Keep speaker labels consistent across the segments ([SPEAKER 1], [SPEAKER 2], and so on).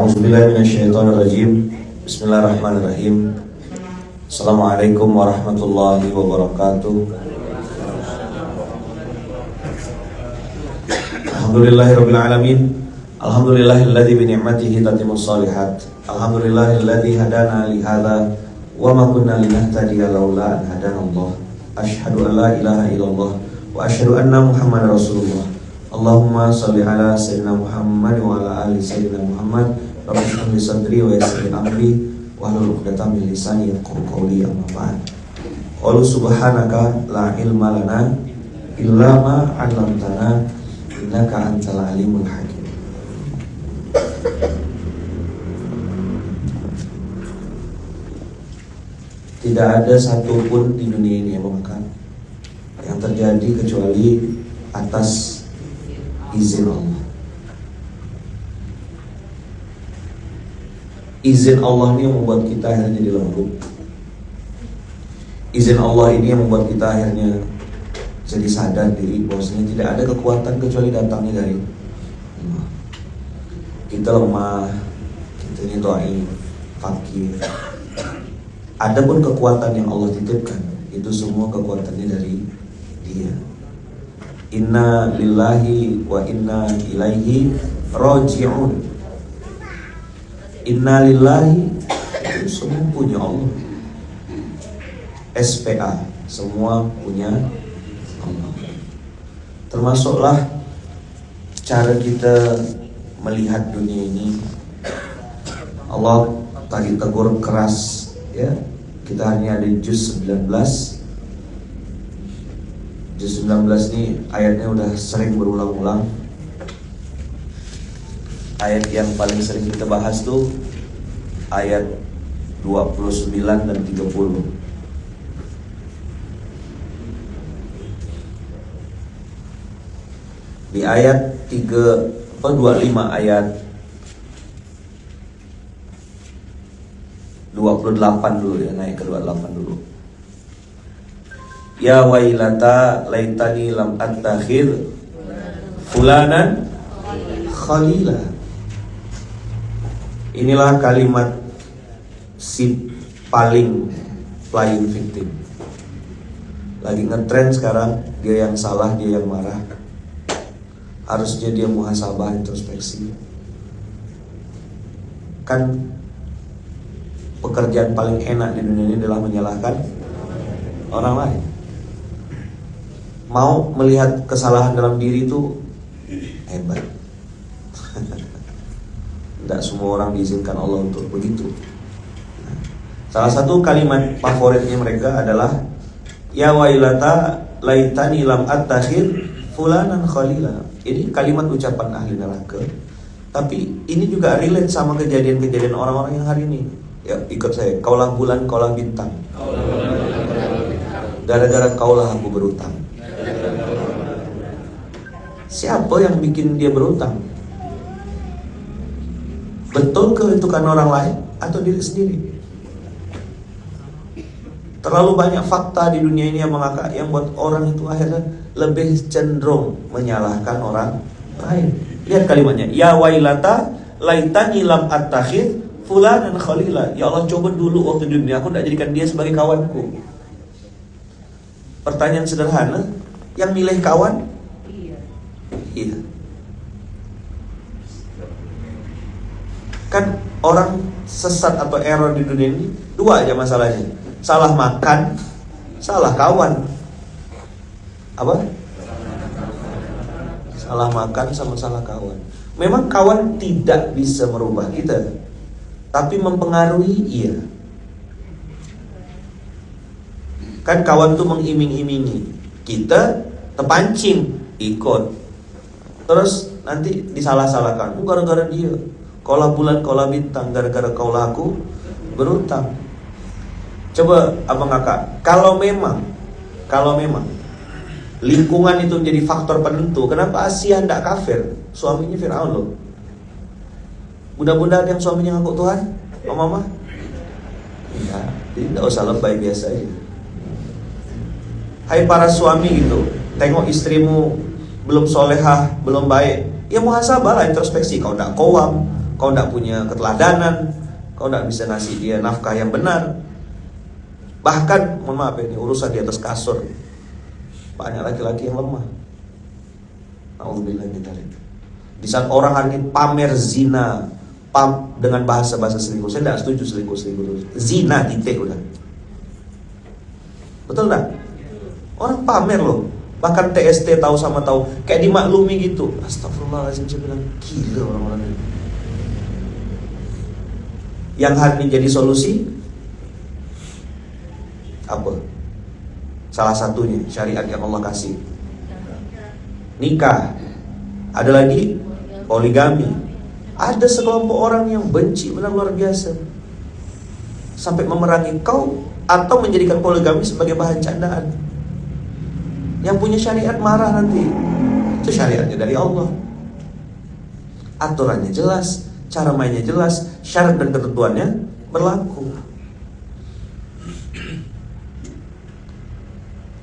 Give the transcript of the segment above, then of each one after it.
[SPEAKER 1] A'udzubillahiminasyaitonirrajim. Bismillahirrahmanirrahim. Assalamualaikum warahmatullahi wabarakatuh. Alhamdulillahirabbil alamin. Alhamdulillahilladzi bi ni'matihi tatimmus shalihat. Alhamdulillahilladzi hadana li hadza wa ma kunna linahtadiya laula an hadanallah. Asyhadu an la ilaha illallah wa asyhadu anna Muhammadar Rasulullah. Allahumma shalli ala sayyidina Muhammad wa ala ali sayyidina Muhammad. Rabbi shrah li sadri wa yassir li amri wahlul 'uqdatam min lisani yafqahu qawli. Amma ba'd. Qalu subhanaka la ilma lana illa ma 'allamtana innaka antal alimul hakim. Tidak ada satupun di dunia ini yang terjadi kecuali atas izin Allah. Izin Allah ini yang membuat kita akhirnya jadi lembut. Izin Allah ini yang membuat kita akhirnya jadi sadar diri bahwasanya tidak ada kekuatan kecuali datangnya dari Allah. Kita lemah, kita ini dhaif, fakir. Adapun kekuatan yang Allah titipkan, itu semua kekuatannya dari Dia. Inna lillahi wa inna ilaihi raji'un. Inna lillahi, itu semua punya Allah. SPA, semua punya Allah. Termasuklah cara kita melihat dunia ini. Allah tadi tegur keras, ya. Kita hanya ada juz 19. Juz 19 ini ayatnya udah sering berulang-ulang. Ayat yang paling sering kita bahas tuh ayat 29 dan 30. Di ayat 25 ayat 28 dulu ya, naik ke 28 dulu. Ya wailata laitani lam attakhidh fulanan khalila. Inilah kalimat si paling playing victim. Lagi ngetrend sekarang, dia yang salah, dia yang marah. Harusnya dia muhasabah, introspeksi. Kan pekerjaan paling enak di dunia ini adalah menyalahkan orang lain. Mau melihat kesalahan dalam diri itu hebat. Tidak semua orang diizinkan Allah untuk begitu. Salah satu kalimat favoritnya mereka adalah ya wailata laitani lam attakhidh fulanan khalila. Ini kalimat ucapan ahli neraka, tapi ini juga relate sama kejadian-kejadian orang-orang yang hari ini. Ya, ikut saya. Kaulah bulan, kaulah bintang. Gara-gara kaulah aku berutang. Siapa yang bikin dia berutang? Betul ke itu kan orang lain atau diri sendiri? Terlalu banyak fakta di dunia ini yang buat orang itu akhirnya lebih cenderung menyalahkan orang lain. Lihat kalimatnya. Ya wailata laitani lam attakhidh fulanan khalila. Ya Allah, coba dulu waktu di dunia aku tidak jadikan dia sebagai kawanku. Pertanyaan sederhana, yang milih kawan? Iya. Kan orang sesat atau error di dunia ini dua aja masalahnya. Salah makan, salah kawan. Apa? Salah makan sama salah kawan. Memang kawan tidak bisa merubah kita, tapi mempengaruhi iya. Kan kawan tuh mengiming-imingi, kita terpancing ikut. Terus nanti disalah-salahkan, gara-gara dia. Kaulah bulan, kaulah bintang, gara-gara kaulah aku berutang. Coba abang kakak, kalau memang lingkungan itu menjadi faktor penentu, kenapa Asia tidak kafir? Suaminya Fir'aun loh. Budak-budak yang suaminya ngaku Tuhan, mama? Ya, jadi tidak usah lebay, biasa aja. Hai para suami gitu, tengok istrimu belum solehah, belum baik, ya muhasabah lah, introspeksi. Kau tidak kawam, kau tidak punya keteladanan, kau tidak bisa ngasih dia nafkah yang benar. Bahkan, mohon maaf ini urusan di atas kasur, banyak laki-laki yang lemah. Alhamdulillah. Di saat orang hari ini pamer zina, dengan bahasa-bahasa selingkuh. Saya tidak setuju selingkuh. Zina titik udah. Betul tak? Orang pamer loh. Bahkan TST tahu sama tahu, kayak dimaklumi gitu. Astagfirullahaladzim, saya bilang gila orang-orang ini. Yang hari ini jadi solusi apa? Salah satunya syariat yang Allah kasih, nikah. Ada lagi poligami. Ada sekelompok orang yang benci benar luar biasa, sampai memerangi kau atau menjadikan poligami sebagai bahan candaan. Yang punya syariat marah nanti. Itu syariatnya dari Allah. Aturannya jelas, cara mainnya jelas, syarat dan ketentuannya berlaku.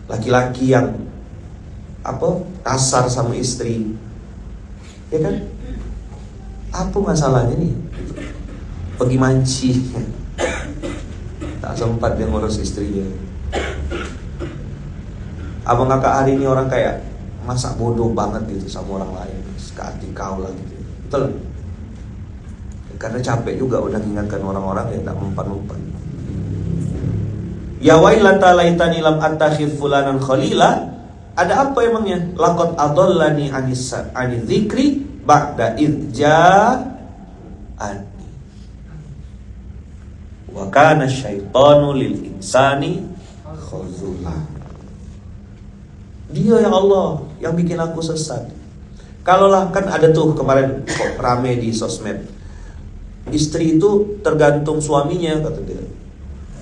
[SPEAKER 1] Laki-laki yang kasar sama istri, ya kan? Apa masalahnya nih? Pergi manci, tak sempat dia ngurus istrinya. Abang kakak hari ini orang kayak masa bodoh banget gitu sama orang lain, sekati kau lah gitu. Betul? Karena capek juga udah mengingatkan orang-orang yang tak mempan-mempan. Ya wailata laitani lam attakhidh fulanan khalila. Ada apa emangnya? Laqad adallani ani dzikri ba'da idh ja'ani. Wa kana syaitanu lil insani khazula. Dia yang Allah yang bikin aku sesat. Kalaulah kan ada tuh kemarin kok rame di sosmed, istri itu tergantung suaminya kata dia.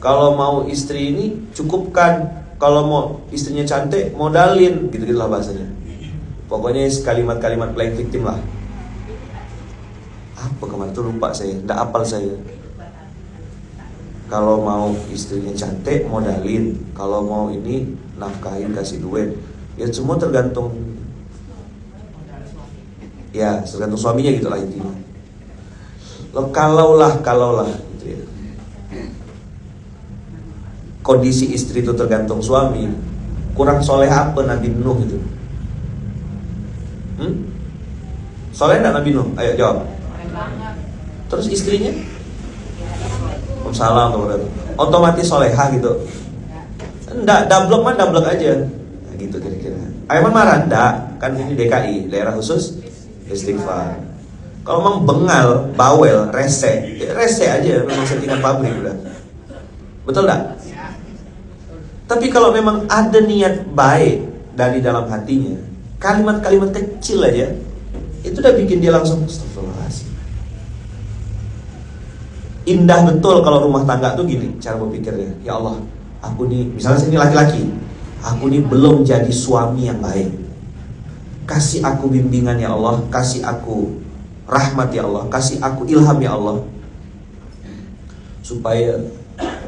[SPEAKER 1] Kalau mau istri ini cukupkan, kalau mau istrinya cantik modalin, gitu-gitulah bahasanya. Pokoknya kalimat-kalimat playing victim lah. Apa kemarin tuh lupa saya, tidak hafal saya. Kalau mau istrinya cantik modalin, kalau mau ini nafkahin kasih duit. Ya semua tergantung, ya tergantung suaminya gitulah intinya. Kalaulah gitu ya, kondisi istri itu tergantung suami, kurang soleh apa Nabi Nuh itu? Soleh enggak Nabi Nuh? Ayo jawab. Terus istrinya? Salam otomatis solehah gitu. Enggak, dablek aja. Nah, gitu kira-kira. Emang marah? Enggak, kan ini DKI, daerah khusus istighfar. Kalau memang bengal, bawel, rese aja, memang settingan pabrik udah. Betul enggak? Tapi kalau memang ada niat baik dari dalam hatinya, kalimat-kalimat kecil aja itu udah bikin dia langsung astagfirullahaladzim. Indah betul kalau rumah tangga tuh gini cara berpikirnya. Ya Allah, aku nih, misalnya saya ini laki-laki, aku nih belum jadi suami yang baik. Kasih aku bimbingan ya Allah, kasih aku rahmat ya Allah, kasih aku ilham ya Allah, supaya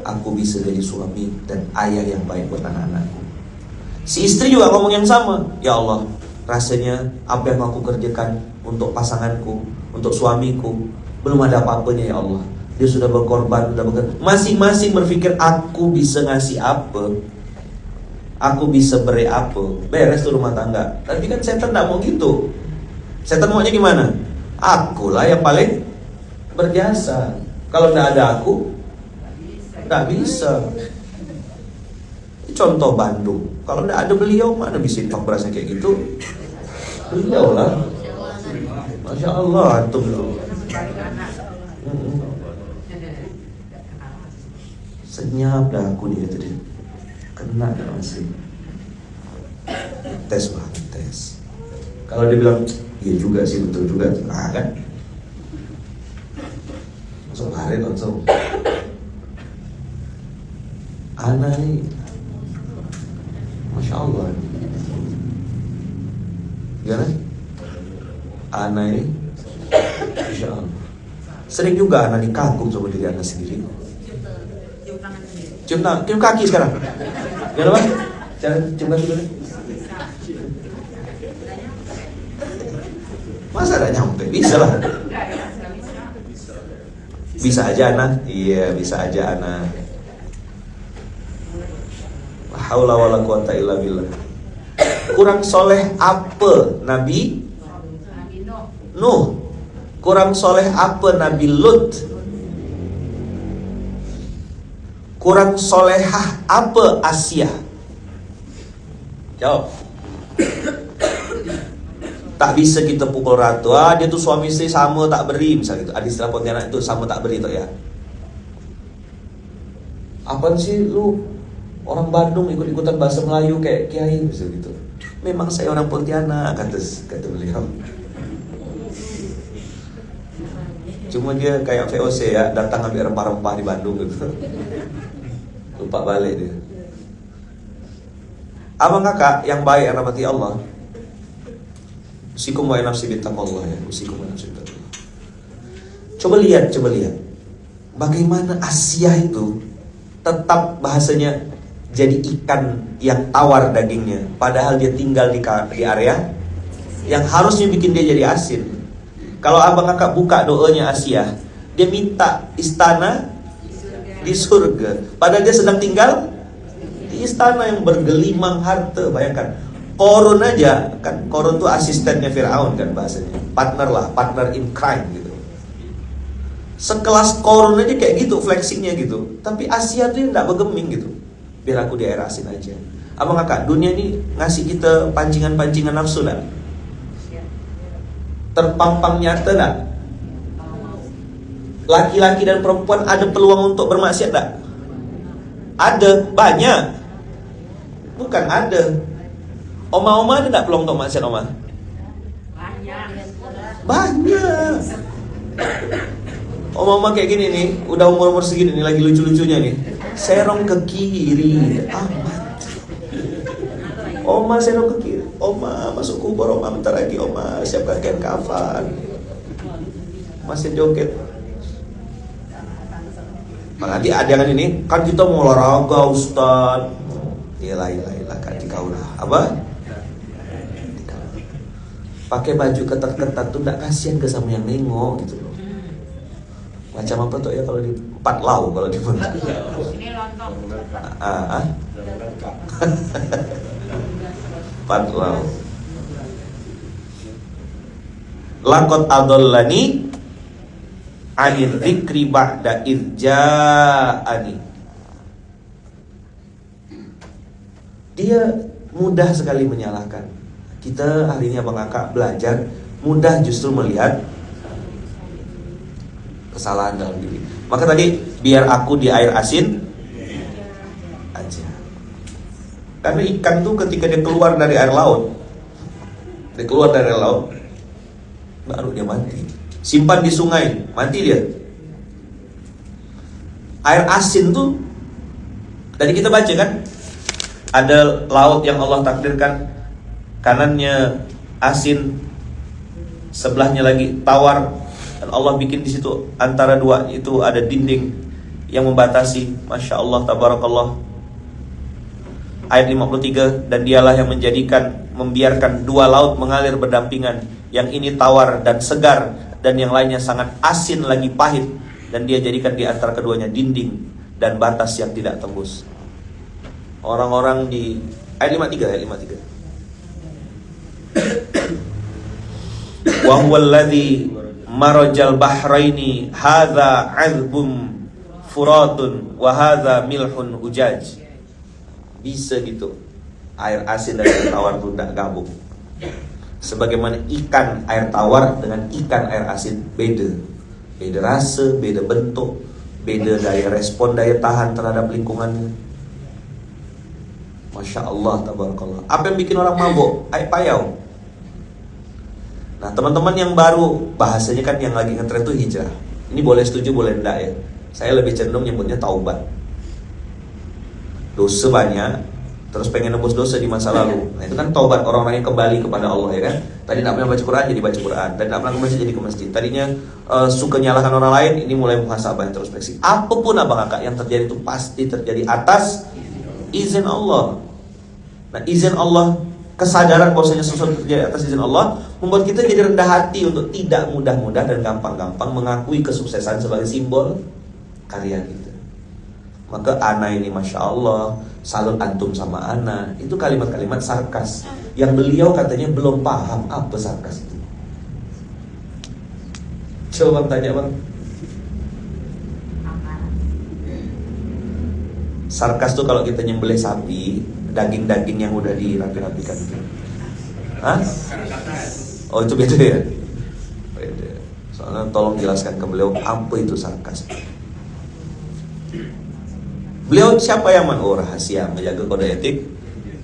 [SPEAKER 1] aku bisa jadi suami dan ayah yang baik buat anak-anakku. Si istri juga ngomong yang sama. Ya Allah, rasanya apa yang aku kerjakan untuk pasanganku, untuk suamiku, belum ada apa-apanya ya Allah. Dia sudah berkorban, masing-masing berpikir aku bisa ngasih apa, aku bisa beri apa, beres tuh rumah tangga. Tapi kan setan tidak mau gitu. Setan maunya gimana? Akulah yang paling berjasa. Kalau tidak ada aku, tidak bisa. Contoh Bandung, kalau tidak ada beliau, mana bisa infak berasnya kayak gitu? Beliau lah. Masya Allah, antum loh. Senyap dah aku dia tadi. Kena dah masih. Tes lah, tes. Kalau dia bilang, iya juga sih, betul juga. Ah kan? Langsung hari langsung. Ana ini, Masya Allah. Gimana? Ana ini, Masya Allah. Sering juga Ana dikagum sama diri Ana sendiri. Cium kaki sekarang. Gimana Bang? Cara cium kaki dulu. Masa ada nyampe? Bisa lah. Bisa aja anak. Iya, bisa aja anak. La haula wala quwata illa billah. Kurang soleh apa Nabi Nuh? Kurang soleh apa Nabi Lut? Kurang solehah apa Asia? Jawab. Tak bisa kita pukul ratu. Dia tuh suami istri sama tak beri, misalnya gitu. Ada istilah Pontianak itu sama tak beri tuh ya. Apaan sih lu orang Bandung ikut-ikutan bahasa Melayu kayak kiai misalnya gitu. Memang saya orang Pontianak, kata beliau. Cuma dia kayak VOC ya, datang ambil rempah-rempah di Bandung gitu. Lupa balik dia. Abang kakak yang baik yang rahmati Allah, usikum wa nafsi bittaqwallah ya, usikum wa nafsi bittaqwallah. Coba lihat. Bagaimana Asia itu tetap bahasanya jadi ikan yang tawar dagingnya, padahal dia tinggal di area yang harusnya bikin dia jadi asin. Kalau abang kakak buka doanya Asia, dia minta istana di surga, padahal dia sedang tinggal di istana yang bergelimang harta. Bayangkan, Korun aja kan, Korun tuh asistennya Firaun kan bahasanya, partner in crime gitu. Sekelas Korun aja kayak gitu flexingnya gitu, tapi Asia tuh nggak bergeming gitu. Biar aku di air asin aja. Abang kakak, dunia ini ngasih kita pancingan-pancingan nafsu lah. Terpampang nyata tak? Laki-laki dan perempuan ada peluang untuk bermaksiat tak? Ada, banyak. Bukan ada. Oma-oma ada tak peluang untuk maksiat oma? Banyak. Oma-oma kayak gini nih, udah umur-umur segini nih, lagi lucu-lucunya nih. Serong ke kiri, amat. Oma serong ke kiri. Oma masuk kubur, oma bentar lagi. Oma siapkan kain kafan. Masih joget. Nanti ada yang ini, kan kita mau olahraga Ustaz. Iyalah kan kau lah. Apa? Pakai baju ketat-ketat tuh enggak kasihan ke sama yang nengok gitu loh. Macam apa tuh ya kalau di empat lau kalau di mana? Ini lontong. Empat lau. Laqad adallani anil dzikri ba'da idja'ani. Dia mudah sekali menyalahkan. Kita hari ini abang kakak belajar mudah justru melihat kesalahan dalam diri. Maka tadi biar aku di air asin aja. Karena ikan tuh ketika dia keluar dari air laut, baru dia mati. Simpan di sungai, mati dia. Air asin tuh tadi kita baca kan, ada laut yang Allah takdirkan, kanannya asin, sebelahnya lagi tawar, dan Allah bikin di situ antara dua itu ada dinding yang membatasi. Masya Allah, tabarakallah. Ayat 53, dan dialah yang membiarkan dua laut mengalir berdampingan, yang ini tawar dan segar, dan yang lainnya sangat asin lagi pahit, dan dia jadikan di antara keduanya dinding dan batas yang tidak tembus. Orang-orang di ayat 53. Wa huwa alladhi marajal bahraini hadza 'azbun furatun wa hadza milhun ujaj. Bisa gitu. Air asin dan air tawar itu tidak gabung. Sebagaimana ikan air tawar dengan ikan air asin beda. Beda rasa, beda bentuk, beda daya respon, daya tahan terhadap lingkungannya. Masya Allah, tabarakallah. Apa yang bikin orang mabuk? Air payau. Nah teman-teman yang baru, bahasanya kan yang lagi ngetren itu hijrah. Ini boleh setuju, boleh enggak ya. Saya lebih cenderung nyebutnya taubat. Dosa banyak, terus pengen nebus dosa di masa lalu. Nah itu kan taubat, orang-orang yang kembali kepada Allah ya kan. Tadi tidak pernah baca Quran, jadi baca Quran. Tadi tidak pernah ke masjid, jadi ke masjid. Tadinya suka nyalahkan orang lain, ini mulai muhasabah, introspeksi. Apapun abang kakak yang terjadi itu pasti terjadi atas izin Allah. Nah izin Allah kesadaran bahwasanya sesuatu terjadi atas izin Allah membuat kita jadi rendah hati untuk tidak mudah-mudah dan gampang-gampang mengakui kesuksesan sebagai simbol karya kita. Maka ana ini Masya Allah, salut antum sama ana, itu kalimat-kalimat sarkas yang beliau katanya belum paham apa sarkas itu. Coba bang tanya bang, sarkas tuh kalau kita nyembelih sapi, daging-daging yang udah dirapi-rapikan gitu. Hah? Oh itu beda ya? Beda. Soalnya tolong jelaskan ke beliau apa itu sarkas. Beliau siapa yang rahasia menjaga kode etik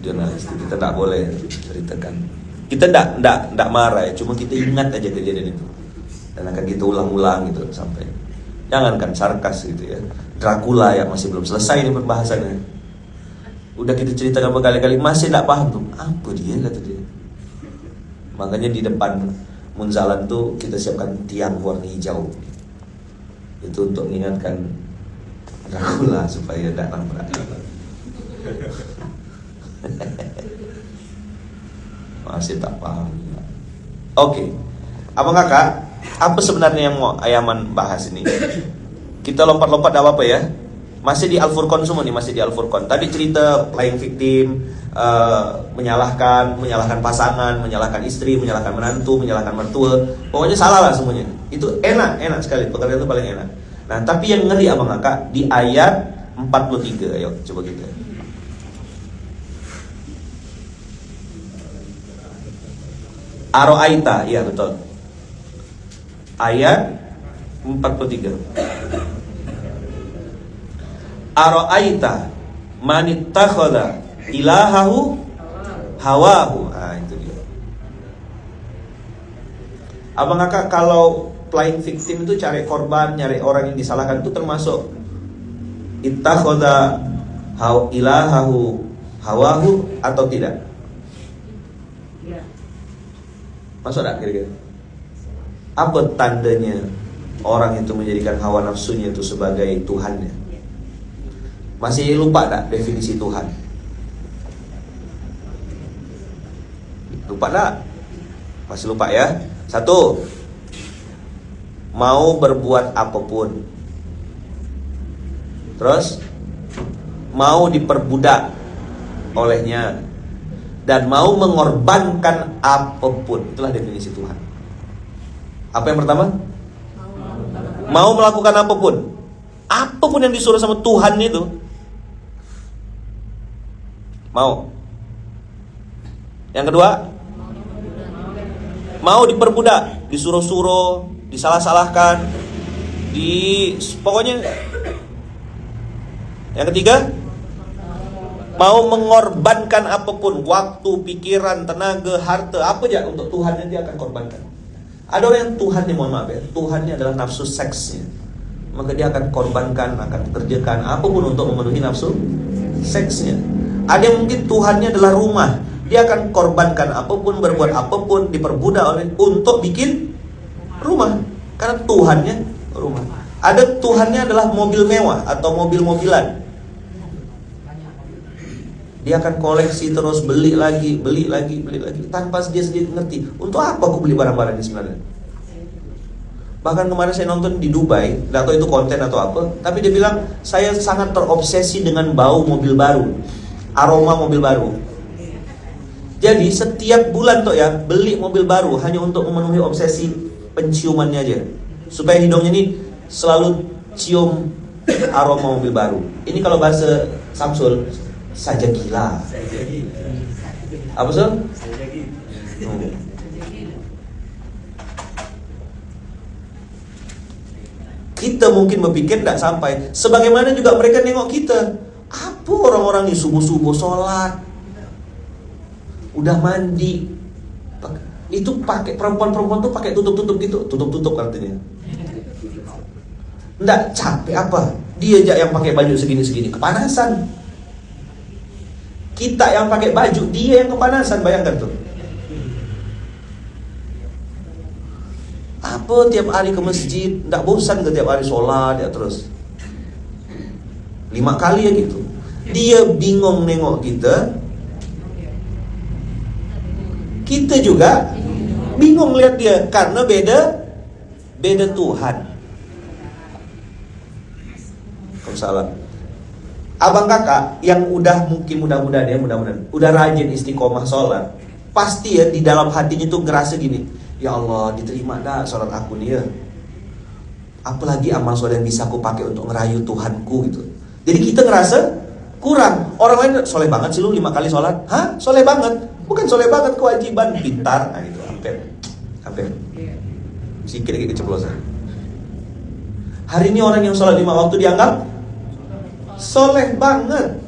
[SPEAKER 1] jurnalistik. Kita tidak boleh ceritakan. Kita tidak marah ya, cuma kita ingat aja kejadian itu. Dan akan kita ulang-ulang gitu sampai. Jangankan sarkas gitu ya. Dracula yang masih belum selesai ini pembahasannya. Udah kita ceritakan berkali-kali masih tidak paham tuh. Apa dia kata dia. Makanya di depan Munzalan tuh kita siapkan tiang warna hijau. Itu untuk mengingatkan Dracula supaya tidak nabrak. Masih tak paham. Oke. Abang kakak, apa sebenarnya yang mau Ayaman bahas ini? Kita lompat-lompat gak apa-apa ya. Masih di Al-Furqan semua nih, masih di Al-Furqan. Tadi cerita playing victim, menyalahkan pasangan, menyalahkan istri, menyalahkan menantu, menyalahkan mertua. Pokoknya salah lah semuanya. Itu enak sekali, pekerjaan itu paling enak. Nah, tapi yang ngeri abang kakak di ayat 43. Ayo coba kita. Aro'aita, iya betul. Ayat 43. Aro'aita manittakhadha ilahahu hawahu. Ah itu dia. Abang kakak kalau playing victim itu cari korban, nyari orang yang disalahkan itu termasuk ittakhadha ilahahu hawahu atau tidak? Masuk tak kira-kira? Apa tandanya orang itu menjadikan hawa nafsunya itu sebagai Tuhannya? Masih lupa tak definisi Tuhan? Lupa tak? Masih lupa ya? 1, mau berbuat apapun. Terus mau diperbudak olehnya dan mau mengorbankan apapun. Itulah definisi Tuhan. Apa yang pertama? Mau melakukan apapun. Apapun yang disuruh sama Tuhan itu mau. Yang kedua, mau diperbudak, disuruh-suruh, disalah-salahkan, pokoknya. Yang ketiga, mau mengorbankan apapun, waktu, pikiran, tenaga, harta, apa aja untuk Tuhan yang dia akan korbankan. Ada orang yang Tuhannya, mohon maaf ya, Tuhannya adalah nafsu seksnya, maka dia akan korbankan, akan kerjakan apapun untuk memenuhi nafsu seksnya. Ada yang mungkin Tuhannya adalah rumah, dia akan korbankan apapun, berbuat apapun, diperbudak oleh untuk bikin rumah, karena Tuhannya rumah. Ada Tuhannya adalah mobil mewah atau mobil-mobilan, dia akan koleksi terus, beli lagi, tanpa dia sendiri ngerti untuk apa aku beli barang-barang ini sebenarnya. Bahkan kemarin saya nonton di Dubai, nggak tahu itu konten atau apa, tapi dia bilang saya sangat terobsesi dengan bau mobil baru, aroma mobil baru. Jadi setiap bulan tuh ya beli mobil baru hanya untuk memenuhi obsesi penciumannya aja, supaya hidungnya ini selalu cium aroma mobil baru. Ini kalau bahasa Samsul, saja gila. Apa sih? Kita mungkin berpikir tidak sampai. Sebagaimana juga mereka nengok kita. Apa orang-orang ini subuh-subuh sholat, udah mandi, itu pakai perempuan-perempuan tuh pakai tutup-tutup gitu, tutup-tutup artinya. Nggak capek apa? Dia aja yang pakai baju segini-segini kepanasan. Kita yang pakai baju, dia yang kepanasan, bayangkan tuh. Apa tiap hari ke masjid, nggak bosan ke tiap hari sholat ya terus 5 kali ya gitu. Dia bingung nengok kita, Kita juga bingung lihat dia karena beda Tuhan. Salah. Abang kakak yang udah mungkin mudah-mudahan udah rajin istiqomah sholat, pasti ya di dalam hatinya tuh ngerasa gini, ya Allah diterima dah sholat aku nih ya. Apalagi amal soleh yang bisa aku pakai untuk ngerayu Tuhanku gitu. Jadi kita ngerasa kurang. Orang lain soleh banget sih lu 5 kali sholat. Hah? Soleh banget? Bukan soleh banget, kewajiban. Pintar. Nah itu hampir sedikit lagi keceplosan. Hari ini orang yang sholat 5 waktu dianggap soleh banget.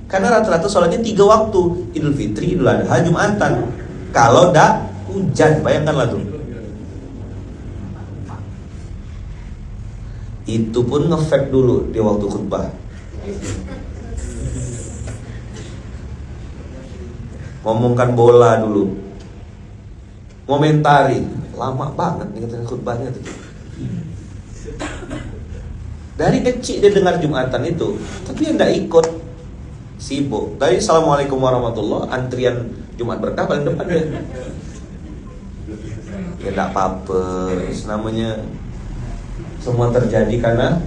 [SPEAKER 1] Karena rata-rata sholatnya 3 waktu, Idul Fitri, Idul Adha, Jumatan. Kalau dah hujan, bayangkanlah tuh. Itu pun ngefake dulu di waktu khutbah. Ngomongkan bola dulu, ngomentari, lama banget nih katanya khutbahnya tuh. Dari kecil dia dengar Jumatan itu, tapi dia tidak ikut, sibuk. Dari Assalamualaikum warahmatullah, antrian Jumat berkah paling depan dia. Ya tidak apa-apa, namanya semua terjadi karena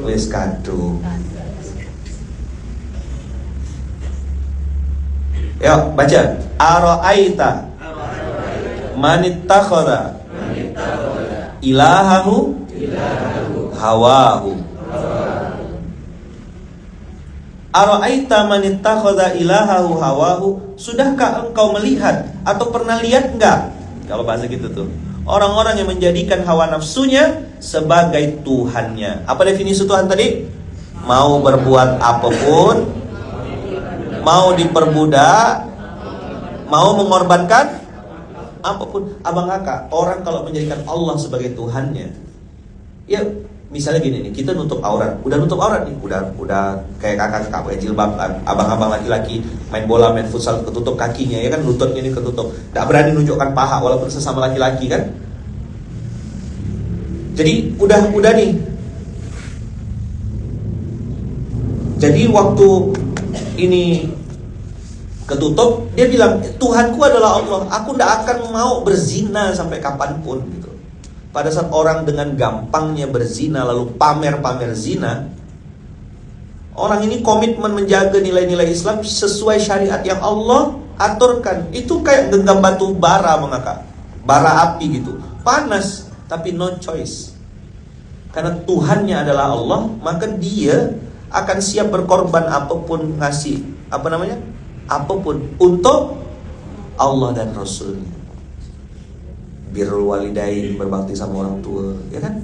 [SPEAKER 1] wis kado. Yuk baca. Ara'aita man ittakhadha ilahahu hawahu. Ara'aita man ittakhadha ilahahu hawahu. Sudahkah engkau melihat atau pernah lihat enggak? Kalau bahasa gitu tuh, orang-orang yang menjadikan hawa nafsunya sebagai Tuhannya. Apa definisi Tuhan tadi? Mau berbuat apapun, mau diperbudak, mau mengorbankan apapun. Abang kakak, orang kalau menjadikan Allah sebagai Tuhannya, ya misalnya gini nih, kita nutup aurat, udah nutup aurat nih, udah kayak kakak-kakak pakai jilbab, abang-abang laki-laki main bola, main futsal ketutup kakinya, ya kan, lututnya ini ketutup, tidak berani nunjukkan paha walaupun sesama laki-laki kan. Jadi udah nih. Jadi waktu ini ketutup, dia bilang Tuhanku adalah Allah, aku tidak akan mau berzina sampai kapanpun gitu. Pada saat orang dengan gampangnya berzina lalu pamer-pamer zina, orang ini komitmen menjaga nilai-nilai Islam sesuai syariat yang Allah aturkan. Itu kayak genggam batu bara, mengakak, bara api gitu, panas tapi no choice. Karena Tuhannya adalah Allah, maka dia akan siap berkorban apapun, ngasih apapun untuk Allah dan Rasulnya. Birrul walidain, berbakti sama orang tua, ya kan?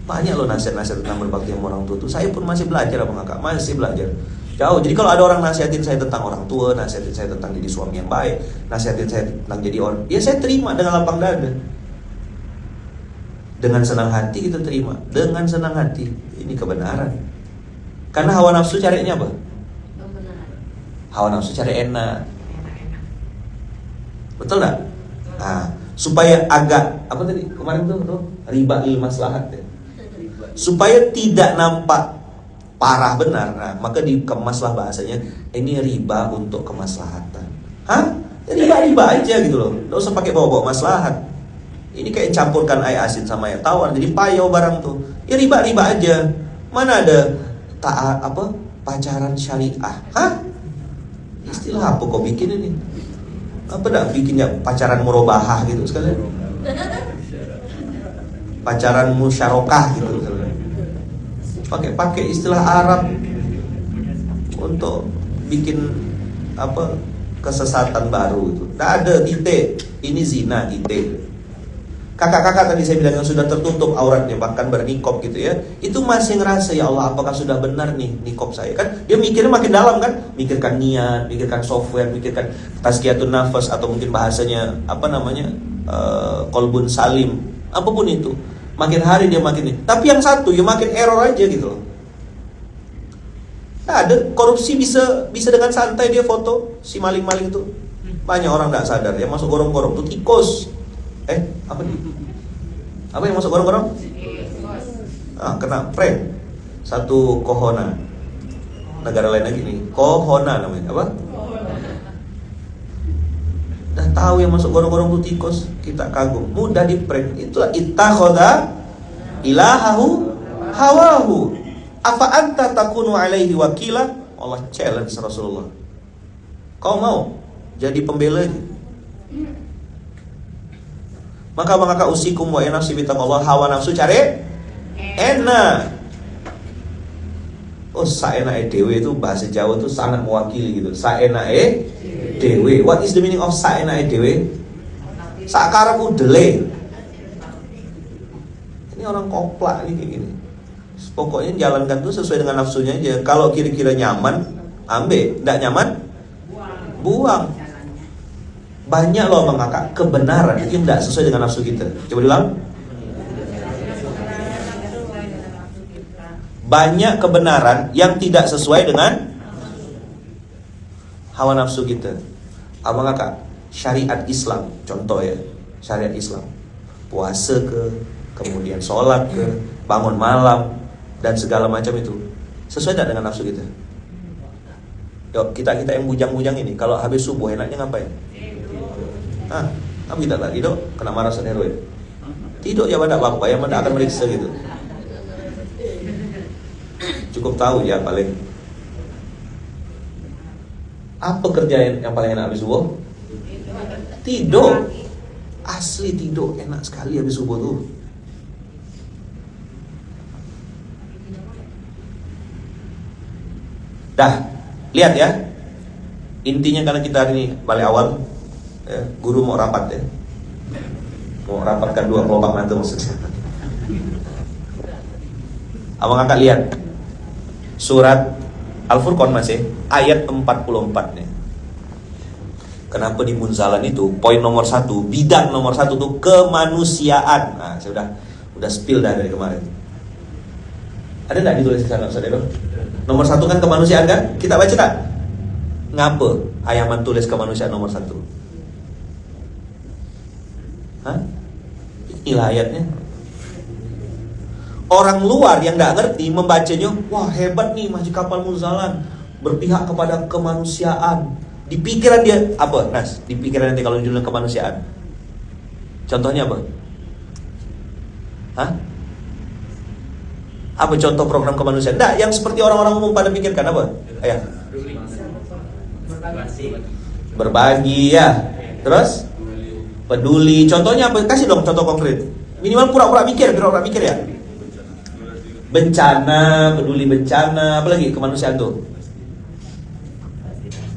[SPEAKER 1] Banyak loh nasihat-nasihat tentang berbakti sama orang tua tuh. Saya pun masih belajar, abang kakak, masih belajar jauh. Jadi kalau ada orang nasihatin saya tentang orang tua, nasihatin saya tentang jadi suami yang baik, nasihatin saya tentang jadi orang, ya saya terima dengan lapang dada, dengan senang hati. Kita terima dengan senang hati. Ini kebenaran. Karena hawa nafsu carinya apa? Hawa nafsu cari enak. Betul gak? Nah, supaya agak apa tadi kemarin tuh riba il maslahat ya. Supaya tidak nampak parah benar, nah, maka dikemaslah bahasanya ini riba untuk kemaslahatan. Hah? Ya, riba aja gitu loh. Nggak usah pakai bawa-bawa maslahat. Ini kayak campurkan air asin sama air tawar, jadi payau barang tuh. Ya riba aja. Mana ada pacaran syariah? Hah? Istilah apa kok bikin ini? Apa dah bikinnya pacaran murabahah gitu sekalian? Pacaran musyarakah gitu sekalian. Pakai istilah Arab untuk bikin kesesatan baru itu. Tidak ada titik. Ini zina titik. Kakak-kakak tadi saya bilang yang sudah tertutup auratnya, bahkan bernikop gitu ya, itu masih ngerasa, ya Allah apakah sudah benar nih nikop saya, kan dia mikirnya makin dalam kan, mikirkan niat, mikirkan software, mikirkan tazkiyatun nafas, atau mungkin bahasanya kolbun salim, apapun itu, makin hari dia makin, tapi yang satu ya makin error aja gitu loh. Nah, ada korupsi bisa dengan santai dia foto si maling-maling itu. Banyak orang nggak sadar yang masuk gorong-gorong tuh tikus. Apa yang masuk gorong-gorong? Kena prank. Satu kohona. Negara lain lagi nih, kohona namanya. Apa? Dan tahu yang masuk gorong-gorong itu tikus, kita kagum, mudah di-prank. Itulah ittakhadha ilahahu hawahu. Afa anta takunu alaihi wakila? Allah challenge Rasulullah. Kau mau jadi pembela ini? Maka usikum wa nafsi bitaqallah, hawa nafsu cari enak. Oh, saenake dewe itu bahasa Jawa itu sangat mewakili gitu. Saenake dewe. What is the meaning of saenake dewe? Sakarepku dele. Ini orang koplak nih kayak gini. Pokoknya jalankan tuh sesuai dengan nafsunya aja. Kalau kira-kira nyaman, ambil. Nggak nyaman, buang. Banyak loh Bang Kakak kebenaran itu nggak sesuai dengan nafsu kita. Coba bilang. Banyak kebenaran yang tidak sesuai dengan hawa nafsu kita. Abang Kakak, syariat Islam, contoh ya, syariat Islam, puasa kemudian sholat bangun malam dan segala macam itu sesuai tidak dengan nafsu kita? Yuk kita yang bujang-bujang ini, kalau habis subuh enaknya ngapain? Apa kita tadi dok kena marah heroin? Tidak ya pada bapak yang mana akan meriksa gitu. Cukup tahu ya paling. Apa kerjaan yang paling enak habis subuh? Tidur. Asli tidur enak sekali habis subuh tuh. Dah, lihat ya. Intinya karena kita hari ini balik awal ya, guru mau rapat ya. Mau rapatkan 2 kelompok mata maksudnya. Abang Kakak lihat surat Al-Furqan masih ayat 44 nih. Kenapa di Munzalan itu poin nomor 1, bidang nomor 1 tuh kemanusiaan. Nah, saya udah spill dah dari kemarin. Ada nggak ditulis di sana saudara? Nomor 1 kan kemanusiaan kan? Kita baca tak? Ngapa Ayaman tulis kemanusiaan nomor 1? Inilah ayatnya. Orang luar yang nggak ngerti membacanya, wah hebat nih Masjid Kapal Munzalan, berpihak kepada kemanusiaan. Di pikiran dia apa? Nas, di pikiran nanti kalau judulnya kemanusiaan. Contohnya apa? Apa contoh program kemanusiaan? Nah, yang seperti orang-orang umum pada pikirkan apa? Ayah. Berbagi ya. Terus? Peduli. Contohnya apa? Kasih dong contoh konkret. Minimal pura-pura mikir ya. Bencana, peduli bencana, apa lagi kemanusiaan tuh?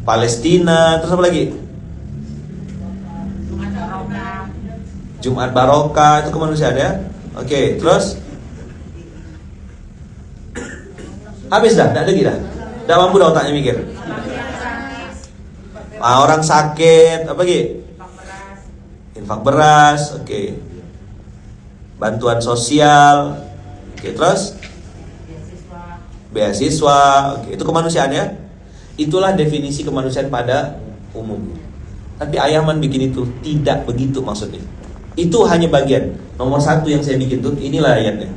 [SPEAKER 1] Palestina, terus apa lagi? Jumat Barokah, itu kemanusiaan ya. Oke, terus? Habis dah, tak lagi dah. Dah mampu dah otaknya mikir. Orang sakit, apa lagi? Infak beras, oke. Bantuan sosial, oke, terus? Beasiswa, oke, itu kemanusiaan ya. Itulah definisi kemanusiaan pada umumnya. Tapi Ayaman bikin itu tidak begitu maksudnya. Itu hanya bagian. Nomor 1 yang saya bikin tuh, inilah ayatnya.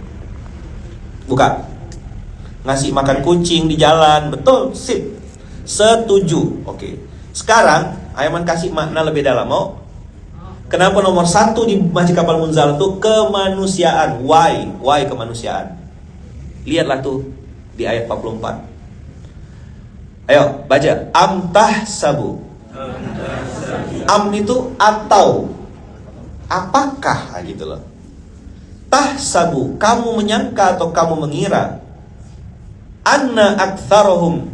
[SPEAKER 1] Buka. Ngasih makan kucing di jalan, betul, sip. Setuju, oke. Sekarang Ayaman kasih makna lebih dalam. Mau? Kenapa nomor 1 di Masjid Kapal Munzalan itu kemanusiaan? Why kemanusiaan? Lihatlah tuh di ayat 44. Ayo baca. Amtah sabu. Am itu atau, apakah gitu loh. Tahsabu, kamu menyangka atau kamu mengira, anna aktsarohum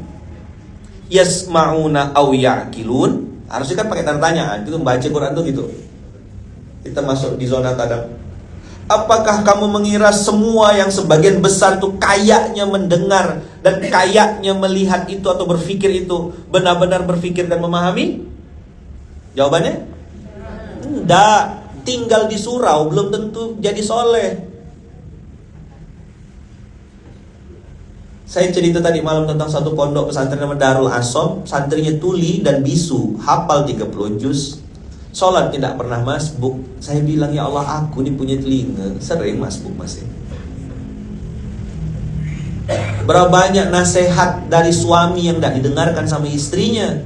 [SPEAKER 1] yasma'una aw ya'qilun. Harusnya kan pakai tanda tanya. Itu membaca Quran tuh gitu. Kita masuk di zona kadang. Apakah kamu mengira semua yang sebagian besar itu kayaknya mendengar dan kayaknya melihat itu atau berpikir itu benar-benar berpikir dan memahami? Jawabannya? Enggak. Tinggal di surau belum tentu jadi soleh. Saya cerita tadi malam tentang satu pondok pesantren namanya Darul Asom. Santrinya tuli dan bisu, hafal 30 juz. Sholat tidak pernah masbuk. Saya bilang, ya Allah, aku ini punya telinga, sering masbuk masih. Berapa banyak nasihat dari suami yang tidak didengarkan sama istrinya.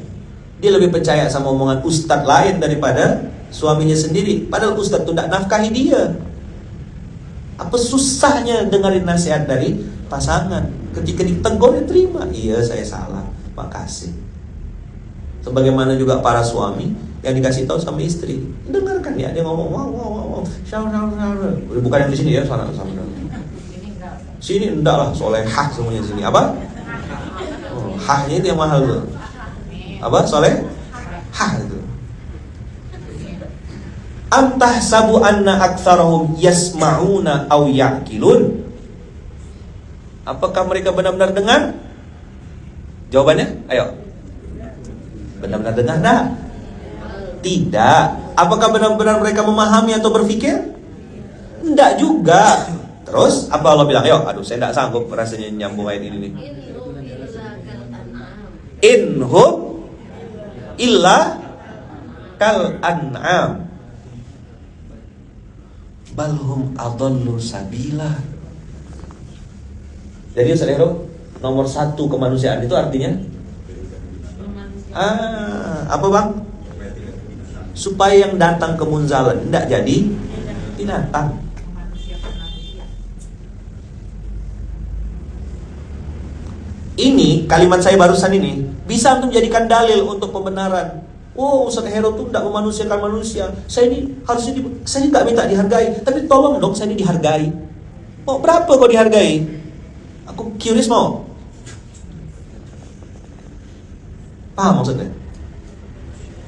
[SPEAKER 1] Dia lebih percaya sama omongan ustadz lain daripada suaminya sendiri. Padahal ustadz itu tidak nafkahi dia. Apa susahnya dengerin nasihat dari pasangan? Ketika ditegur dia terima. Iya, saya salah, makasih. Sebagaimana juga para suami yang dikasih tahu sama istri, dengarkan ya, dia ngomong wow, shower. Bukan yang di sini ya, sana. Sini enggak lah, solehah semuanya di sini. Apa? Hahnya itu yang mahal tuh. Apa? Solehah itu. Antah sabu anna aktsarahum yasma'una aw ya'qilun. Apakah mereka benar-benar dengar? Jawabannya, ayo. Benar-benar dengar enggak? Tidak. Apakah benar-benar mereka memahami atau berpikir? Enggak juga. Terus apa Allah bilang? Ayo, aduh saya enggak sanggup rasanya nyambung ayat ini nih. Inhum illa kal an'am balhum adallu sabila. Jadi saudara, nomor 1 kemanusiaan itu artinya apa bang? Supaya yang datang ke munzalan tidak jadi binatang. Ini kalimat saya barusan ini bisa untuk menjadikan dalil untuk pembenaran. Oh, Ustaz Hero tuh tidak memanusiakan manusia. Saya ini harusnya saya nggak minta dihargai, tapi tolong dong saya ini dihargai. Mau berapa kau dihargai? Aku curious mau. Paham maksudnya?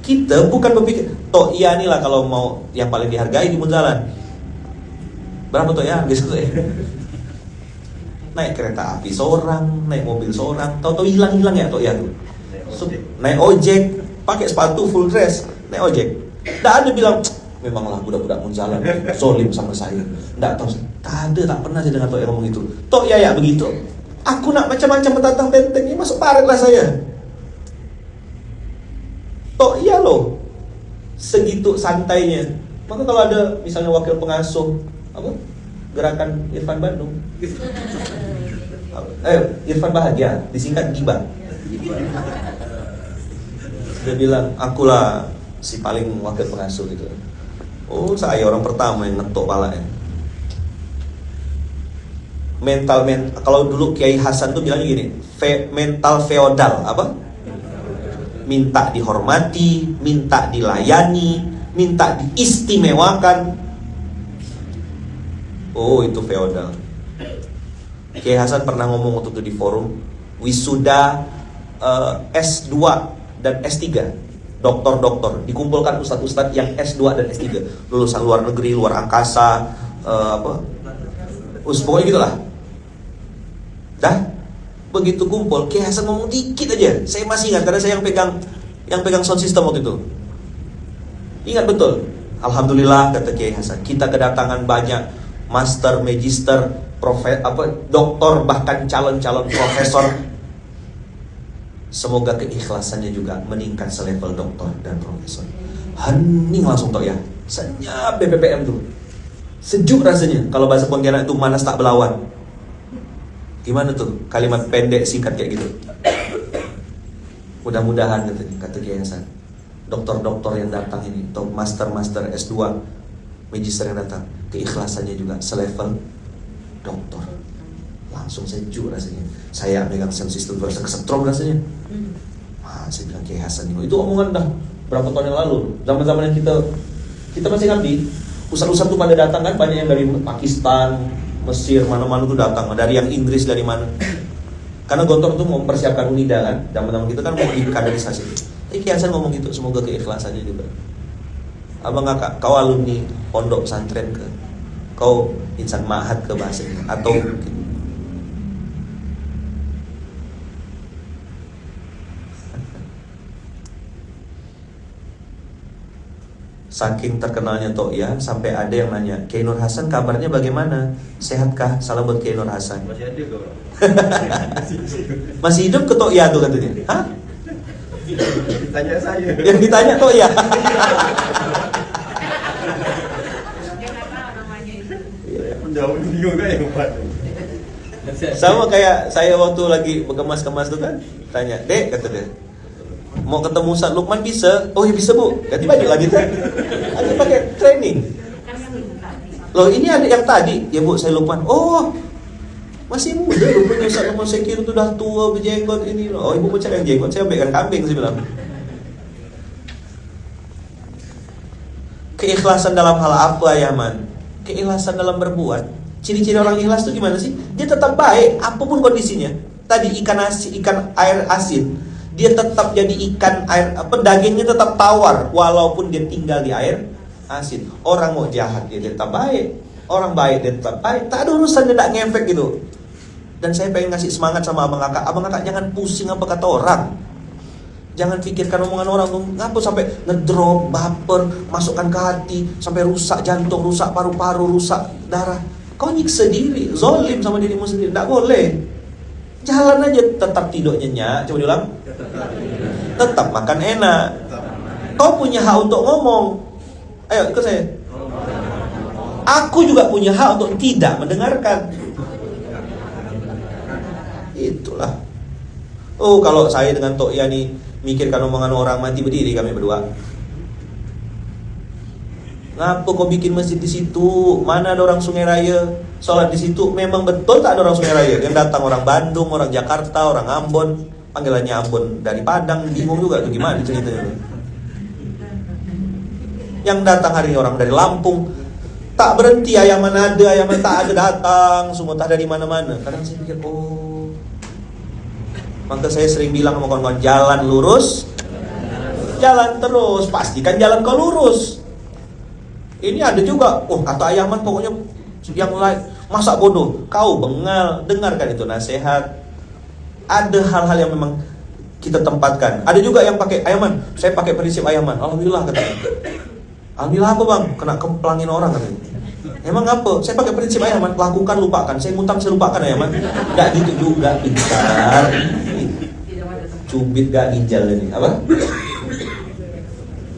[SPEAKER 1] Kita bukan berpikir, toh iya nih lah kalau mau yang paling dihargai di munzalan. Berapa toh ya? Naik kereta api seorang, naik mobil seorang, tahu-tahu hilang ya toh ya tuh. Naik ojek, pakai sepatu full dress, naik ojek. Nggak ada bilang, memanglah budak-budak munzalan zolim sama saya. Nggak tahu, tak pernah saya dengar toh yang ngomong itu. Toh ya begitu. Aku nak macam-macam petantang benteng ini masuk paret lah saya. Toh iya loh, segitu santainya. Maka kalau ada misalnya wakil pengasuh apa gerakan Irfan Bandung, Irfan Bahagia, disingkat Gibah. Dia bilang, akulah si paling wakil pengasuh gitu. Oh, saya orang pertama yang ngetok palanya. Mental kalau dulu Kiai Hasan tuh bilangnya gini, mental feodal apa? Minta dihormati, minta dilayani, minta diistimewakan. Oh, itu feodal. Kiai Hasan pernah ngomong waktu itu di forum wisuda S2 dan S3, doktor-doktor dikumpulkan ustadz-ustadz yang S2 dan S3, lulusan luar negeri, luar angkasa, pokoknya gitulah. Dah begitu kumpul, Kiai Hasan ngomong dikit aja. Saya masih ingat karena saya yang pegang sound system waktu itu. Ingat betul. Alhamdulillah kata Kiai Hasan, kita kedatangan banyak master, magister, doktor, bahkan calon-calon profesor. Semoga keikhlasannya juga meningkat selevel doktor dan profesor. Hening langsung toh ya. Senyap BPPM tuh. Sejuk rasanya. Kalau bahasa Pontianak itu manas tak belawan. Gimana tuh kalimat pendek singkat kayak gitu? Mudah-mudahan kata Kiai Hasan, doktor-doktor yang datang ini, atau master-master S2, magister yang datang, keikhlasannya juga selevel doktor. Langsung sejuk rasanya. Saya megang sound system berasa kesetrum rasanya. Saya bilang Kiai Hasan itu omongan dah berapa tahun yang lalu, zaman-zaman yang kita masih ngabdi. Ustaz-ustaz tuh pada datang kan, banyak yang dari Pakistan, Mesir, mana-mana tuh datang, dari yang Inggris, dari mana. Karena Gontor tuh mau mempersiapkan UNIDA kan, zaman-zaman kita kan mau dikaderisasi. Kiai Hasan ngomong gitu, semoga keikhlasannya juga. Abang kakak, kau alumni pondok pesantren ke, kau insan ma'had ke bahasanya, atau saking terkenalnya To'ya sampai ada yang nanya, Kiai Nur Hasan kabarnya bagaimana? Sehatkah? Salam buat Kiai Nur Hasan. Masih ada kok. Masih hidup ke To'ya tuh katanya. Hah? Ditanya saya. Yang ditanya To'ya. Menjawab bingung kan yang Pak. Sama kayak saya waktu lagi berkemas-kemas tuh kan, tanya, Dek kata dia, mau ketemu Ustaz Lukman bisa? Oh ya bisa bu, ganti baju lagi tuh. Ada pakai training. Loh ini ada yang tadi, ya bu saya Lukman. Oh masih muda rupanya Ustaz Lukman, saya kira tuh udah tua berjenggot ini. Oh ibu mau cari yang jenggot, saya ambilkan kambing saya bilang. Keikhlasan dalam hal apa ya man? Keikhlasan dalam berbuat. Ciri-ciri orang ikhlas itu gimana sih? Dia tetap baik apapun kondisinya. Tadi ikan air asin, dia tetap jadi ikan air dagingnya tetap tawar walaupun dia tinggal di air asin. Orang mau jahat dia tetap baik, orang baik dia tetap baik. Tak ada urusan dia tak ngefek gitu. Dan saya pengen ngasih semangat sama abang kakak jangan pusing apa kata orang. Jangan pikirkan omongan orang tuh, ngapa sampai ngedrop, baper, masukkan ke hati, sampai rusak jantung, rusak paru-paru, rusak darah. Kau nyiksa diri, zolim sama dirimu sendiri, tidak boleh. Jalan aja, tetap tidur nyenyak. Coba diulang. Tetap makan enak. Kau punya hak untuk ngomong. Ayo ikut saya. Aku juga punya hak untuk tidak mendengarkan. Itulah. Oh kalau saya dengan Tok Yani mikirkan omongan orang, mati berdiri kami berdua. Ngapa kau bikin masjid di situ? Mana ada orang Sungai Raya sholat di situ? Memang betul tak ada orang Sungai Raya. Yang datang orang Bandung, orang Jakarta, orang Ambon. Panggilannya Ambon dari Padang, bingung juga tuh gimana ceritanya. Yang datang hari ini orang dari Lampung. Tak berhenti, ayaman ada, ayaman tak ada datang, semua tak ada di mana-mana. Kadang saya pikir, oh. Maka saya sering bilang sama kawan-kawan, jalan lurus, jalan terus, pastikan jalan kau lurus. Ini ada juga, kata ayaman pokoknya yang lain, masa bodoh, kau bengal, dengarkan itu nasihat. Ada hal-hal yang memang kita tempatkan. Ada juga yang pakai ayaman, saya pakai prinsip ayaman. Alhamdulillah katanya. Alhamdulillah apa bang? Kena kemplangin orang katanya. Emang apa? Saya pakai prinsip ayaman, lakukan lupakan. Saya ngutang saya lupakan ayaman. Gak gitu juga, pintar. Cubit gak ginjal ini. Apa?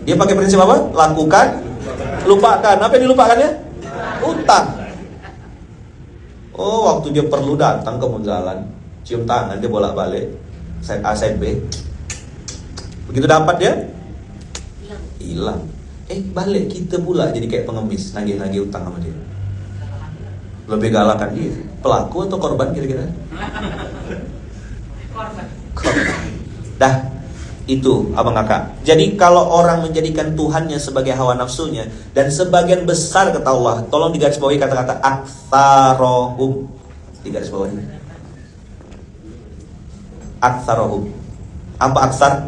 [SPEAKER 1] Dia pakai prinsip apa? Lakukan, lupakan. Apa yang dilupakannya? Utang. Oh, waktu dia perlu datang ke Munzalan, cium tangan dia bolak-balik, set A set B. Begitu dapat dia hilang. Balik kita pula jadi kayak pengemis, nagih-nagih utang sama dia. Lebih galakan dia, pelaku atau korban kira-kira? Korban. Dah, itu abang kakak. Jadi kalau orang menjadikan Tuhannya sebagai hawa nafsunya, dan sebagian besar kata Allah, tolong digarisbawahi kata-kata aktsarohum, digarisbawahi. Aktsarohum. Apa aksar?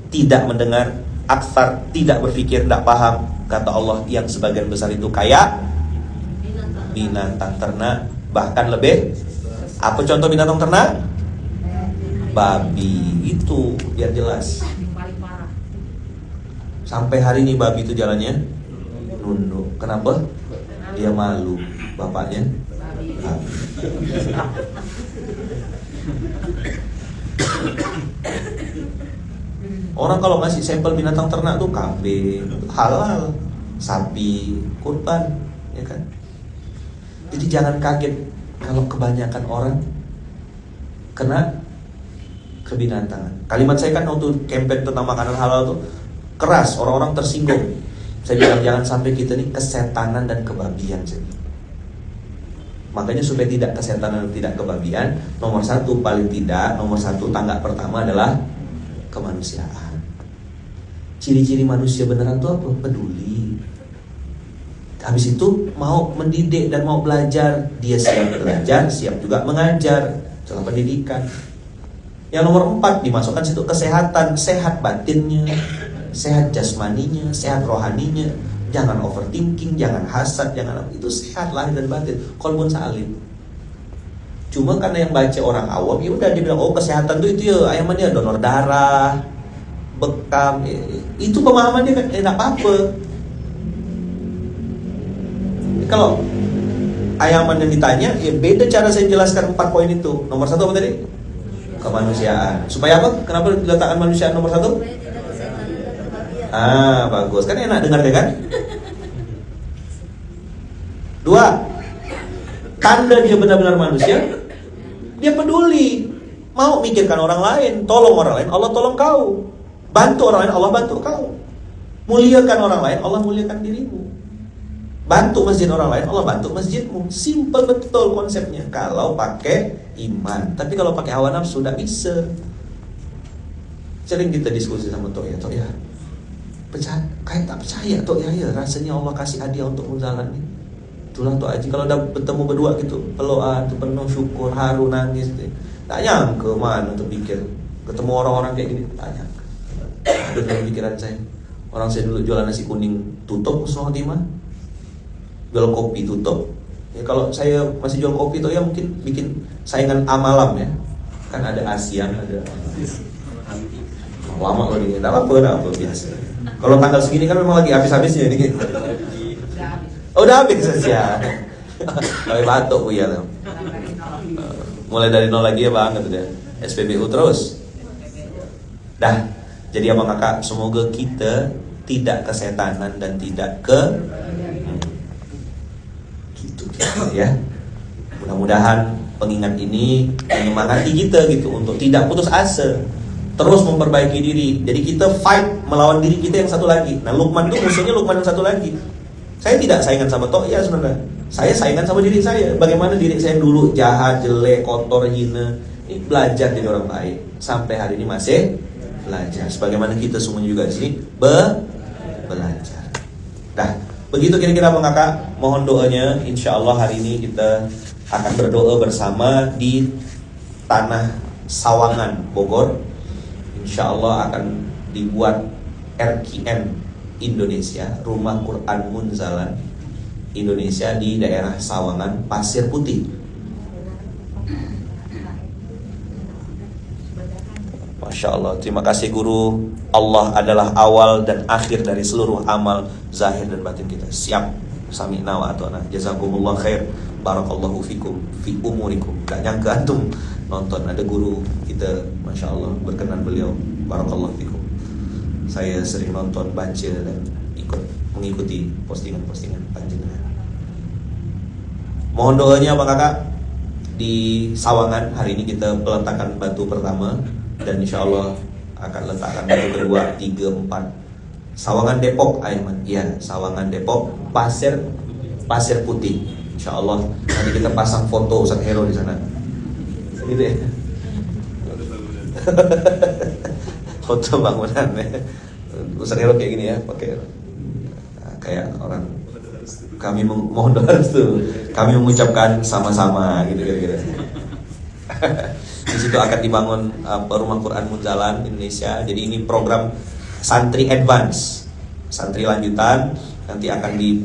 [SPEAKER 1] Tidak mendengar. Aksar tidak berpikir, tidak paham. Kata Allah, yang sebagian besar itu kayak binatang ternak, bahkan lebih. Apa contoh binatang ternak? Babi. Itu biar jelas. Sampai hari ini babi itu jalannya nunduk. Kenapa? Dia malu bapaknya babi. Orang kalau ngasih sampel binatang ternak tuh kambing, halal, sapi, kurban, ya kan? Jadi jangan kaget kalau kebanyakan orang kena kebinatangan. Kalimat saya kan waktu campaign tentang makanan halal tuh keras, orang-orang tersinggung. Saya bilang jangan sampai kita nih kesetanan dan kebabian. Makanya supaya tidak kesetanan dan tidak kebabian, nomor satu tangga pertama adalah kemanusiaan. Ciri-ciri manusia beneran itu apa? Peduli. Habis itu mau mendidik dan mau belajar. Dia siap belajar, siap juga mengajar. Dalam pendidikan. Yang nomor 4 dimasukkan situ kesehatan. Sehat batinnya, sehat jasmaninya, sehat rohaninya. Jangan overthinking, jangan hasad, jangan itu sehat lahir dan batin. Qalbun salim. Cuma karena yang baca orang awam, ya udah dia bilang kesehatan tuh itu ya ayaman dia donor darah, bekam, itu pemahaman dia kan enak apa. Kalau ayaman yang ditanya, ya beda cara saya jelaskan 4 poin itu. Nomor 1 apa tadi? Kemanusiaan. Supaya apa? Kenapa diletakkan manusia nomor 1? Bagus, kan enak dengar deh kan? 2, tanda dia benar-benar manusia, dia peduli. Mau mikirkan orang lain, tolong orang lain, Allah tolong kau. Bantu orang lain, Allah bantu kau. Muliakan orang lain, Allah muliakan dirimu. Bantu masjid orang lain, Allah bantu masjidmu. Simple betul konsepnya kalau pakai iman. Tapi kalau pakai hawa nafsu tidak bisa. Sering kita diskusi sama Tok ya, kayak tak percaya Tok ya, rasanya Allah kasih hadiah untuk Munzalan nih. Itulah Tok Haji kalau udah bertemu berdua gitu, pelukan tuh penuh syukur, haru, nangis. Tak nyangka mana tuh pikir ketemu orang-orang kayak gini, tak nyangka. Ada dalam pikiran saya. Orang saya dulu jualan nasi kuning tutup Husnul Khotimah, jual kopi tutup. Ya kalau saya masih jual kopi tuh ya mungkin bikin saingan amalam ya. Kan ada Asian, ada lama loh ini, tidak apa biasa. Kalau tanggal segini kan memang lagi habis-habisnya nih. Oh, udah habis saja. Tapi batuk ya. Mulai dari nol lagi ya bang, gitu deh. SPBU terus. Dah. Jadi abang kakak, semoga kita tidak kesetanan dan tidak gitu ya. Mudah-mudahan pengingat ini menyemangati kita gitu untuk tidak putus asa, terus memperbaiki diri. Jadi kita fight melawan diri kita yang satu lagi. Nah Lukman tuh musuhnya Lukman yang satu lagi. Saya tidak saingan sama Tok ya sebenarnya. Saya saingan sama diri saya. Bagaimana diri saya dulu jahat, jelek, kotor, hina. Ini belajar jadi orang baik. Sampai hari ini masih belajar. Sebagaimana kita semuanya juga di sini belajar. Dah, begitu kira-kira Bang Kakak. Mohon doanya. Insya Allah hari ini kita akan berdoa bersama di tanah Sawangan, Bogor. Insya Allah akan dibuat RQM Indonesia, Rumah Quran Munzalan Indonesia di daerah Sawangan, Pasir Putih. Masya Allah, terima kasih guru. Allah adalah awal dan akhir dari seluruh amal zahir dan batin kita. Siap, sami'na wa ata'na. Jazakumullah khair. Barakallahu fikum fi umurikum. Gak nyangka antum nonton ada guru kita, Masya Allah, berkenan beliau. Barakallahu fikum. Saya sering nonton, baca dan mengikuti postingan-postingan panjenengan. Mohon doanya Pak Kakak. Di Sawangan hari ini kita peletakan batu pertama dan insya Allah akan letakkan batu kedua, 3, 4. Sawangan Depok, Aiman. Ya, Sawangan Depok, Pasir Putih. Insya Allah nanti kita pasang foto Ustaz Hero di sana. Gitu ya. Foto bangunan ya. Ustaz Hero kayak gini ya, pakai kayak orang. Kami mohon doa restu. Kami mengucapkan sama-sama gitu kira-kira. Di situ akan dibangun Rumah Quran Munzalan Indonesia. Jadi ini program santri advance, santri lanjutan, nanti akan di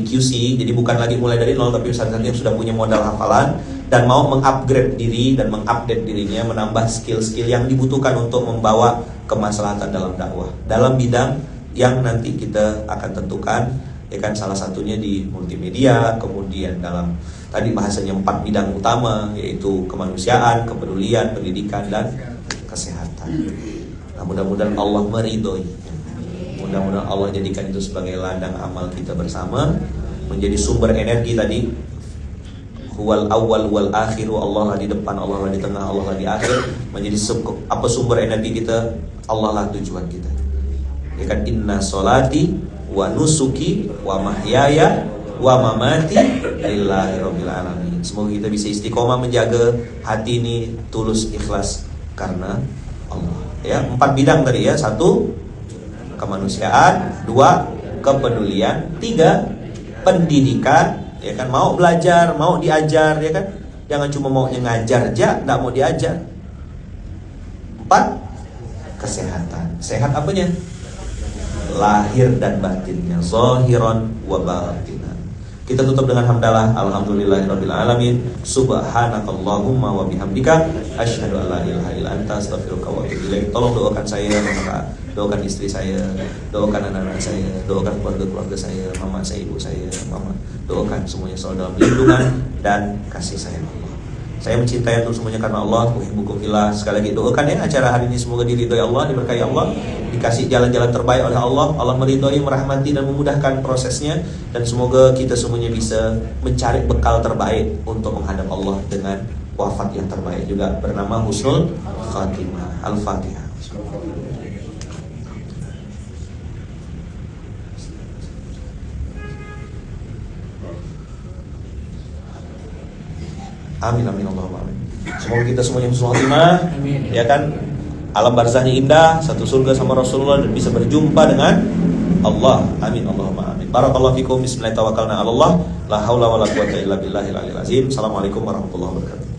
[SPEAKER 1] QC. Jadi bukan lagi mulai dari nol, tapi santri yang sudah punya modal hafalan dan mau mengupgrade diri dan mengupdate dirinya, menambah skill-skill yang dibutuhkan untuk membawa kemaslahatan dalam dakwah dalam bidang yang nanti kita akan tentukan. Ya kan, salah satunya di multimedia, kemudian dalam tadi bahasanya 4 bidang utama, yaitu kemanusiaan, kepedulian, pendidikan, dan kesehatan. Nah, mudah-mudahan Allah meridhoi. Mudah-mudahan Allah jadikan itu sebagai ladang amal kita bersama, menjadi sumber energi tadi. Huwal awwal wal akhiru, Allah lah di depan, Allah lah di tengah, Allah lah di akhir. Menjadi sumber energi kita, Allah lah tujuan kita. Ya kan, inna sholati wa nusuki wa mahyaya wa mamati lillahi rabbil alamin. Semoga kita bisa istiqomah menjaga hati ini tulus ikhlas karena Allah. Ya, 4 bidang tadi ya. 1, kemanusiaan. 2, kepedulian. 3, pendidikan. Ya kan, mau belajar, mau diajar, ya kan. Jangan cuma maunya ngajar aja, enggak mau diajar. 4, kesehatan. Sehat apanya? Lahir dan batinnya, zahiran wa batinan. Kita tutup dengan hamdalah. Alhamdulillahirabbil alamin. Subhanakallahumma wa bihamdika asyhadu an la ilaha illa anta astaghfiruka wa atubu ilaik. Tolong doakan saya, doakan istri saya, doakan anak-anak saya, doakan keluarga saya, mama saya, ibu saya, mama. Doakan semuanya selalu dalam lindungan dan kasih sayang Allah. Saya mencintai untuk semuanya karena Allah. Uhibbukum fillah. Sekali lagi doakan ya acara hari ini, semoga diridhoi Allah, diberkahi Allah, dikasih jalan-jalan terbaik oleh Allah. Allah meridhoi, merahmati dan memudahkan prosesnya, dan semoga kita semuanya bisa mencari bekal terbaik untuk menghadap Allah dengan wafat yang terbaik, juga bernama husnul khatimah. Al-Fatihah. Amin amin Allahumma amin. Semoga kita semuanya husnul khatimah, ya kan? Alam barzahnya indah, satu surga sama Rasulullah, dan bisa berjumpa dengan Allah. Amin Allahumma amin. Barakallahu fikum. Bismillahirrahmanirrahim. La haula wala quwwata illa billahil aliyil azim. Assalamualaikum warahmatullahi wabarakatuh.